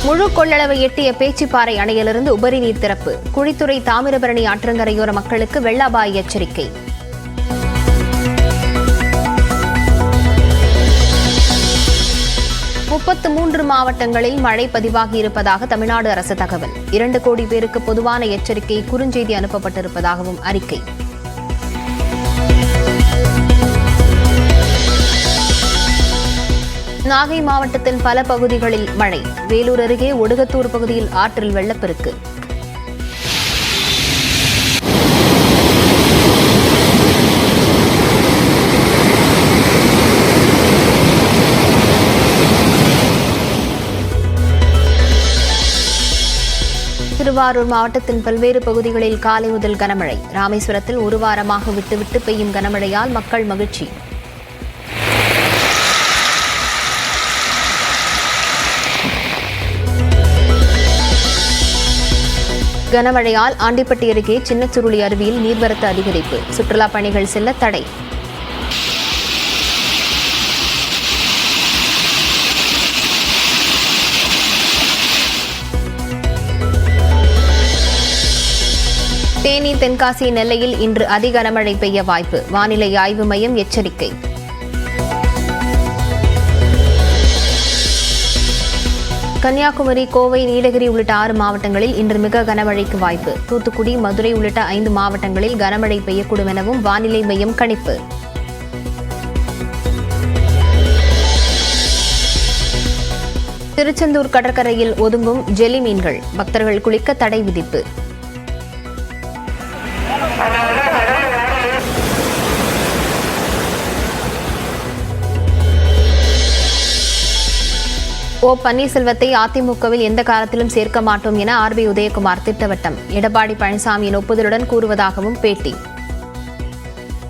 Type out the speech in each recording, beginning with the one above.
முழு கொள்ளளவை எட்டிய பேச்சிப்பாறை அணையிலிருந்து உபரி நீர் திறப்பு. குழித்துறை தாமிரபரணி ஆற்றங்கரையோர மக்களுக்கு வெள்ள அபாய எச்சரிக்கை. மூன்று மாவட்டங்களில் மழை பதிவாகியிருப்பதாக தமிழ்நாடு அரசு தகவல். 2 கோடி பேருக்கு பொதுவான எச்சரிக்கை குறுஞ்செய்தி அனுப்பப்பட்டிருப்பதாகவும் அறிக்கை. நாகை மாவட்டத்தின் பல பகுதிகளில் மழை. வேலூர் அருகே ஒடுகத்தூர் பகுதியில் ஆற்றில் வெள்ளப்பெருக்கு. திருவாரூர் மாவட்டத்தின் பல்வேறு பகுதிகளில் காலை முதல் கனமழை. ராமேஸ்வரத்தில் 1 வாரமாக விட்டுவிட்டு பெய்யும் கனமழையால் மக்கள் மகிழ்ச்சி. கனமழையால் ஆண்டிப்பட்டி அருகே சின்னச்சுருளி அருவியில் நீர்வரத்து அதிகரிப்பு. சுற்றுலாப் பயணிகள் செல்ல தடை. தேனி, தென்காசி, நெல்லையில் இன்று அதிக கனமழை பெய்ய வாய்ப்பு. வானிலை ஆய்வு மையம் எச்சரிக்கை. கன்னியாகுமரி, கோவை, நீலகிரி உள்ளிட்ட 6 மாவட்டங்களில் இன்று மிக கனமழைக்கு வாய்ப்பு. தூத்துக்குடி, மதுரை உள்ளிட்ட 5 மாவட்டங்களில் கனமழை பெய்யக்கூடும் எனவும் வானிலை மையம் கணிப்பு. திருச்செந்தூர் கடற்கரையில் ஒதுங்கும் ஜெல்லி மீன்கள். பக்தர்கள் குளிக்க தடை விதிப்பு. பன்னீர்செல்வத்தை அதிமுகவில் எந்த காலத்திலும் சேர்க்க மாட்டோம் என ஆர்பி உதயகுமார் திட்டவட்டம். எடப்பாடி பழனிசாமியின் ஒப்புதலுடன் கூறுவதாகவும் பேட்டி.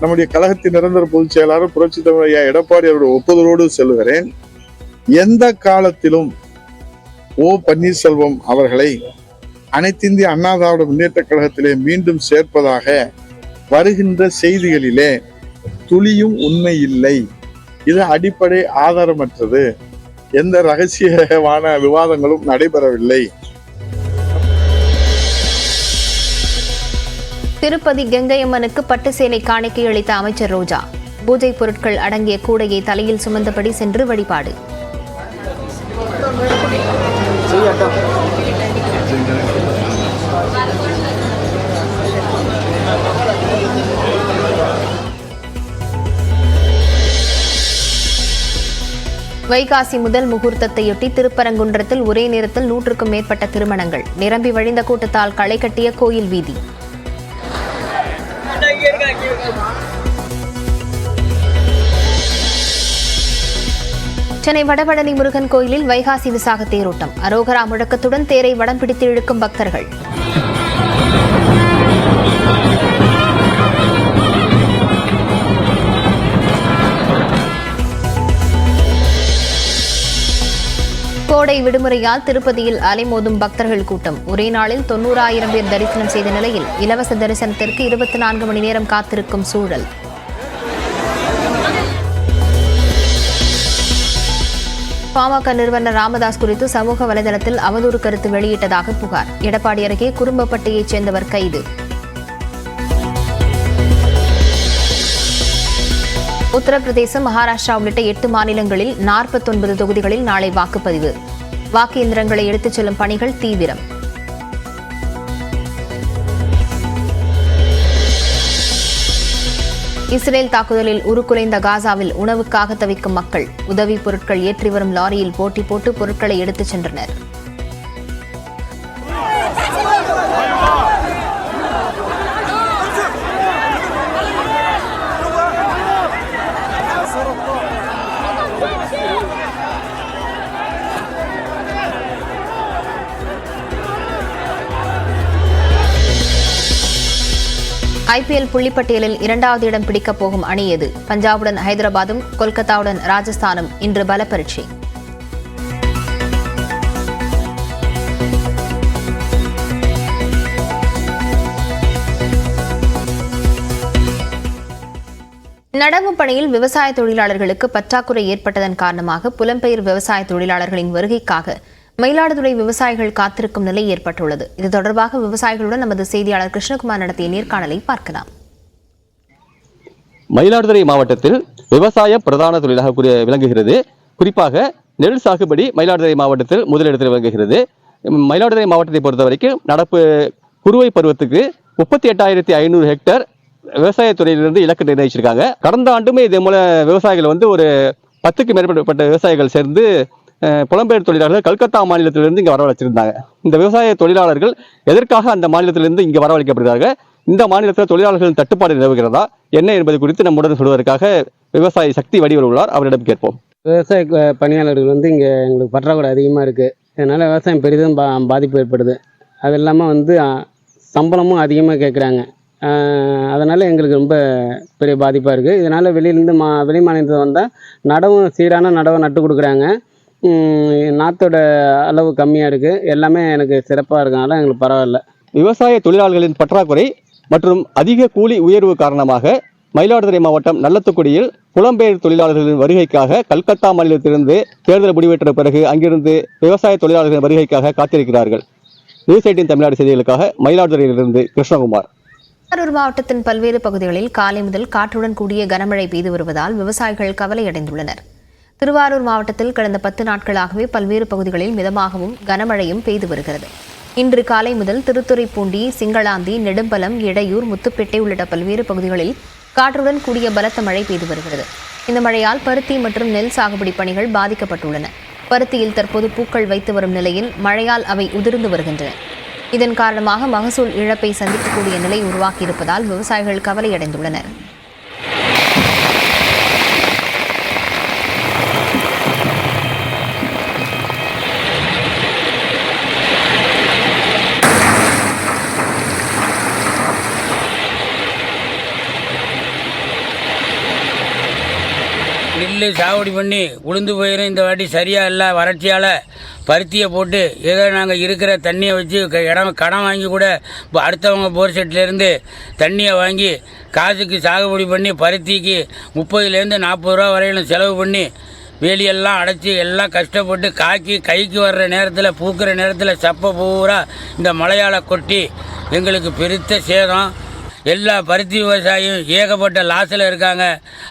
நம்முடைய கழகத்தின் நிரந்தர பொதுச் செயலாளர் புரட்சித் தலைவர் எடப்பாடி அவருடைய ஒப்புதலோடு செல்கிறேன். எந்த காலத்திலும் பன்னீர்செல்வம் அவர்களை அனைத்திந்திய அண்ணா திராவிட முன்னேற்ற கழகத்திலே மீண்டும் சேர்ப்பதாக வருகின்ற செய்திகளிலே துளியும் உண்மை இல்லை. இது அடிப்படை ஆதாரமற்றது. எந்த ரகசியமான விவாதங்களும் நடைபெறவில்லை. திருப்பதி கங்கையம்மனுக்கு பட்டு சேலை காணிக்கை அளித்த அமைச்சர் ரோஜா. பூஜை பொருட்கள் அடங்கிய கூடையை தலையில் சுமந்தபடி சென்று வழிபாடு. வைகாசி முதல் முகூர்த்தத்தையொட்டி திருப்பரங்குன்றத்தில் ஒரே நேரத்தில் 100க்கும் மேற்பட்ட திருமணங்கள். நிரம்பி வழிந்த கூட்டத்தால் களை கட்டிய கோயில் வீதி. சென்னை வடபழனி முருகன் கோயிலில் வைகாசி விசாக தேரோட்டம். அரோகரா முழக்கத்துடன் தேரை வடம் பிடித்து இழுக்கும் பக்தர்கள். கோடை விடுமுறையால் திருப்பதியில் அலைமோதும் பக்தர்கள் கூட்டம். ஒரே நாளில் 90,000 பேர் தரிசனம் செய்த நிலையில் இலவச தரிசனத்திற்கு 24 மணி நேரம் காத்திருக்கும் சூழல். பாமக நிறுவனர் ராமதாஸ் குறித்து சமூக வலைதளத்தில் அவதூறு கருத்து வெளியிட்டதாக புகார். எடப்பாடி அருகே குறும்பப்பட்டியைச் சேர்ந்தவர் கைது. உத்தரப்பிரதேசம், மகாராஷ்டிரா உள்ளிட்ட 8 மாநிலங்களில் 49 தொகுதிகளில் நாளை வாக்குப்பதிவு. வாக்கு இயந்திரங்களை எடுத்துச் செல்லும் பணிகள் தீவிரம். இஸ்ரேல் தாக்குதலில் உருக்குலைந்த காசாவில் உணவுக்காக தவிக்கும் மக்கள். உதவிப் பொருட்கள் ஏற்றி வரும் லாரியில் போட்டி போட்டு பொருட்களை எடுத்துச் சென்றனர். ஐபிஎல் புள்ளிப்பட்டியலில் 2வது இடம் பிடிக்கப் போகும் அணி எது? பஞ்சாபுடன் ஹைதராபாத்தும் கொல்கத்தாவுடன் ராஜஸ்தானும் இன்று பல பரீட்சை. நடவு பணியில் விவசாய தொழிலாளர்களுக்கு பற்றாக்குறை ஏற்பட்டதன் காரணமாக புலம்பெயர் விவசாய தொழிலாளர்களின் வருகைக்காக மயிலாடுதுறை விவசாயிகள் காத்திருக்கும் நிலை ஏற்பட்டுள்ளது. இது தொடர்பாக விவசாயிகளுடன் நமது செய்தியாளர் கிருஷ்ணகுமார் நடத்திய நேர்காணலை பார்க்கலாம். மயிலாடுதுறை மாவட்டத்தில் விவசாய பிரதான தொழிலாக விளங்குகிறது. குறிப்பாக நெல் சாகுபடி மயிலாடுதுறை மாவட்டத்தில் முதலிடத்தில் விளங்குகிறது. மயிலாடுதுறை மாவட்டத்தை பொறுத்த வரைக்கும் நடப்பு குறுவை பருவத்துக்கு 38,500 ஹெக்டேர் விவசாயத்துறையிலிருந்து இலக்கு நிர்ணயிச்சிருக்காங்க. கடந்த ஆண்டுமே இதே மூல விவசாயிகள் ஒரு 10க்கு மேற்பட்ட விவசாயிகள் சேர்ந்து புலம்பெயர் தொழிலாளர்கள் கல்கத்தா மாநிலத்திலிருந்து இங்கே வரவழைச்சிருந்தாங்க. இந்த விவசாய தொழிலாளர்கள் எதற்காக அந்த மாநிலத்திலிருந்து இங்கே வரவழைக்கப்படுகிறார்கள், இந்த மாநிலத்தில் தொழிலாளர்களின் தட்டுப்பாடு நிலவுகிறதா என்ன என்பது குறித்து நம்முடன் சொல்வதற்காக விவசாயி சக்தி வடிவர் உள்ளார். அவரிடம் கேட்போம். விவசாய பணியாளர்கள் இங்கே எங்களுக்கு பற்றாக்குறை அதிகமாக இருக்குது. இதனால் விவசாயம் பெரிதும் பாதிப்பு ஏற்படுது. அது இல்லாமல் சம்பளமும் அதிகமாக கேட்குறாங்க. அதனால் எங்களுக்கு ரொம்ப பெரிய பாதிப்பாக இருக்குது. இதனால் வெளியிலேருந்து வெளி மாநிலத்தில் வந்தால் சீரான நடவை நட்டு கொடுக்குறாங்க. நாற்றோட அளவு கம்மியாக இருக்குது. எல்லாமே எனக்கு சிறப்பாக இருக்கனால எங்களுக்கு பரவாயில்ல. விவசாய தொழிலாளர்களின் பற்றாக்குறை மற்றும் அதிக கூலி உயர்வு காரணமாக மயிலாடுதுறை மாவட்டம் நல்லத்துக்குடியில் புலம்பெயர் தொழிலாளர்களின் வருகைக்காக கல்கத்தா மாநிலத்திலிருந்து தேர்தல் முடிவெற்ற பிறகு அங்கிருந்து விவசாய தொழிலாளர்களின் வருகைக்காக காத்திருக்கிறார்கள். நியூஸ் 18 தமிழ்நாடு செய்திகளுக்காக மயிலாடுதுறையிலிருந்து கிருஷ்ணகுமார். திருவாரூர் மாவட்டத்தின் பல்வேறு பகுதிகளில் காலை முதல் காற்றுடன் கூடிய கனமழை பெய்து வருவதால் விவசாயிகள் கவலையடைந்துள்ளனர். திருவாரூர் மாவட்டத்தில் கடந்த 10 நாட்களாகவே பல்வேறு பகுதிகளில் மிதமாகவும் கனமழையும் பெய்து வருகிறது. இன்று காலை முதல் திருத்துறைப்பூண்டி, சிங்களாந்தி, நெடும்பலம், இடையூர், முத்துப்பேட்டை உள்ளிட்ட பல்வேறு பகுதிகளில் காற்றுடன் கூடிய பலத்த மழை பெய்து வருகிறது. இந்த மழையால் பருத்தி மற்றும் நெல் சாகுபடி பணிகள் பாதிக்கப்பட்டுள்ளன. பருத்தியில் தற்போது பூக்கள் வைத்து வரும் நிலையில் மழையால் அவை உதிர்ந்து வருகின்றன. இதன் காரணமாக மகசூல் இழப்பை சந்திக்கக்கூடிய நிலை உருவாக்கியிருப்பதால் விவசாயிகள் கவலையடைந்துள்ளனர். நெல் சாகுபடி பண்ணி உளுந்து போயிடும். இந்த வாட்டி சரியாக இல்லை. வறட்சியால் பருத்தியை போட்டு ஏதோ நாங்கள் இருக்கிற தண்ணியை வச்சு கடன் வாங்கி கூட இப்போ அடுத்தவங்க போர் செட்லேருந்து தண்ணியை வாங்கி காசுக்கு சாகுபடி பண்ணி பருத்திக்கு 30லேருந்து 40 ரூபா வரையிலும் செலவு பண்ணி வேலியெல்லாம் அடைச்சி எல்லாம் கஷ்டப்பட்டு கைக்கு வர்ற நேரத்தில் பூக்கிற நேரத்தில் சப்பை பூரா இந்த மழையால் கொட்டி எங்களுக்கு பெருத்த சேதம். எல்லா பருத்தி விவசாயியும் ஏகப்பட்ட லாஸில் இருக்காங்க.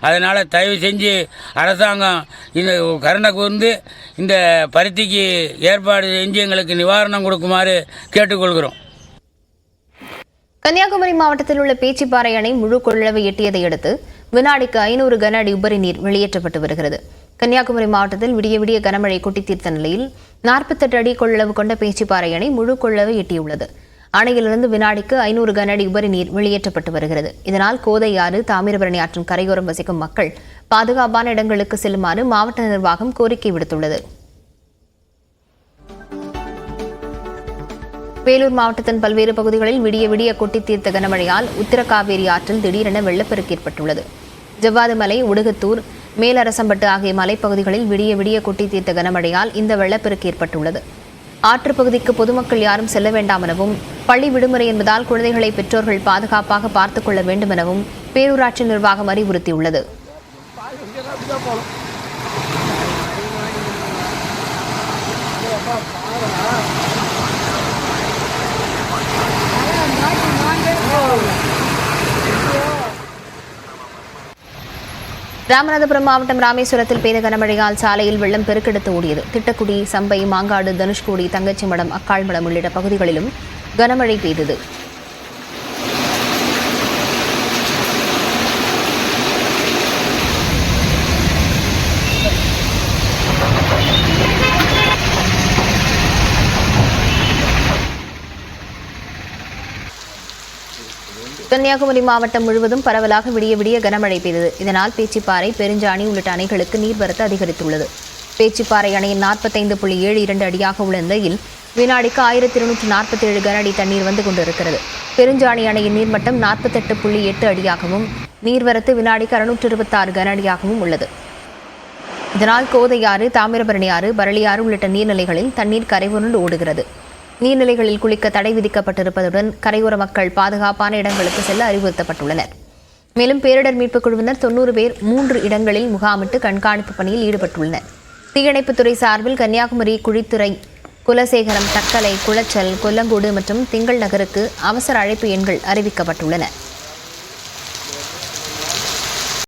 அதனால் தயவு செஞ்சு அரசாங்கம் இந்த கருணை இந்த பருத்திக்கு ஏற்பாடு செஞ்சு எங்களுக்கு நிவாரணம் கொடுக்குமாறு கேட்டுக்கொள்கிறோம். கன்னியாகுமரி மாவட்டத்தில் உள்ள பேச்சிப்பாறை அணை முழு கொள்ளளவு எட்டியதை அடுத்து வினாடிக்கு 500 கன அடி உபரி நீர் வெளியேற்றப்பட்டு வருகிறது. கன்னியாகுமரி மாவட்டத்தில் விடிய விடிய கனமழை கொட்டி தீர்த்த நிலையில் 48 அடி கொள்ளளவு கொண்ட பேச்சிப்பாறை அணை முழு கொள்ளளவு எட்டியுள்ளது. அணையிலிருந்து வினாடிக்கு 500 கன அடி உபரி நீர் வெளியேற்றப்பட்டு வருகிறது. இதனால் கோதையாறு, தாமிரபரணி ஆற்றின் கரையோரம் வசிக்கும் மக்கள் பாதுகாப்பான இடங்களுக்கு செல்லுமாறு மாவட்ட நிர்வாகம் கோரிக்கை விடுத்துள்ளது. வேலூர் மாவட்டத்தின் பல்வேறு பகுதிகளில் விடிய விடிய கொட்டி தீர்த்த கனமழையால் உத்தரகாவேரி ஆற்றில் திடீரென வெள்ளப்பெருக்கு ஏற்பட்டுள்ளது. ஜவ்வாதுமலை, உடுகத்தூர், மேலரசம்பட்டு ஆகிய மலைப்பகுதிகளில் விடிய விடிய கொட்டி தீர்த்த கனமழையால் இந்த வெள்ளப்பெருக்கு ஏற்பட்டுள்ளது. ஆற்றுப்பகுதிக்கு பொதுமக்கள் யாரும் செல்ல வேண்டாம் எனவும், பள்ளி விடுமுறை என்பதால் குழந்தைகளை பெற்றோர்கள் பாதுகாப்பாக பார்த்துக் கொள்ள வேண்டும் எனவும் பேரூராட்சி நிர்வாகம் அறிவுறுத்தியுள்ளது. ராமநாதபுரம் மாவட்டம் ராமேஸ்வரத்தில் பெய்த கனமழையால் சாலையில் வெள்ளம் பெருக்கெடுத்து ஓடியது. திட்டக்குடி, சம்பை, மாங்காடு, தனுஷ்கோடி, தங்கச்சிமடம், அக்காள்மடம் உள்ளிட்ட பகுதிகளிலும் கனமழை பெய்தது. கன்னியாகுமரி மாவட்டம் முழுவதும் பரவலாக விடிய விடிய கனமழை பெய்தது. இதனால் பேச்சிப்பாறை, பெருஞ்சாணி உள்ளிட்ட அணைகளுக்கு நீர்வரத்து அதிகரித்துள்ளது. பேச்சிப்பாறை அணையின் 45.72 அடியாக உள்ள நிலையில் வினாடிக்கு 1247 கன அடி தண்ணீர் வந்து கொண்டிருக்கிறது. பெருஞ்சாணி அணையின் நீர்மட்டம் 48.8 அடியாகவும் நீர்வரத்து வினாடிக்கு 626 கன அடியாகவும் உள்ளது. இதனால் கோதையாறு, தாமிரபரணி ஆறு, பரளியாறு உள்ளிட்ட நீர்நிலைகளில் தண்ணீர் கரைபுரண்டு ஓடுகிறது. நீர்நிலைகளில் குளிக்க தடை விதிக்கப்பட்டிருப்பதுடன் கரையோர மக்கள் பாதுகாப்பான இடங்களுக்கு செல்ல அறிவுறுத்தப்பட்டுள்ளனர். மேலும் பேரிடர் மீட்புக் குழுவினர் 90 பேர் 3 இடங்களில் முகாமிட்டு கண்காணிப்பு பணியில் ஈடுபட்டுள்ளனர். தீயணைப்புத்துறை சார்பில் கன்னியாகுமரி, குழித்துறை, குலசேகரம், தக்கலை, குளச்சல், கொல்லங்கோடு மற்றும் திங்கள் நகருக்கு அவசர அழைப்பு எண்கள் அறிவிக்கப்பட்டுள்ளன.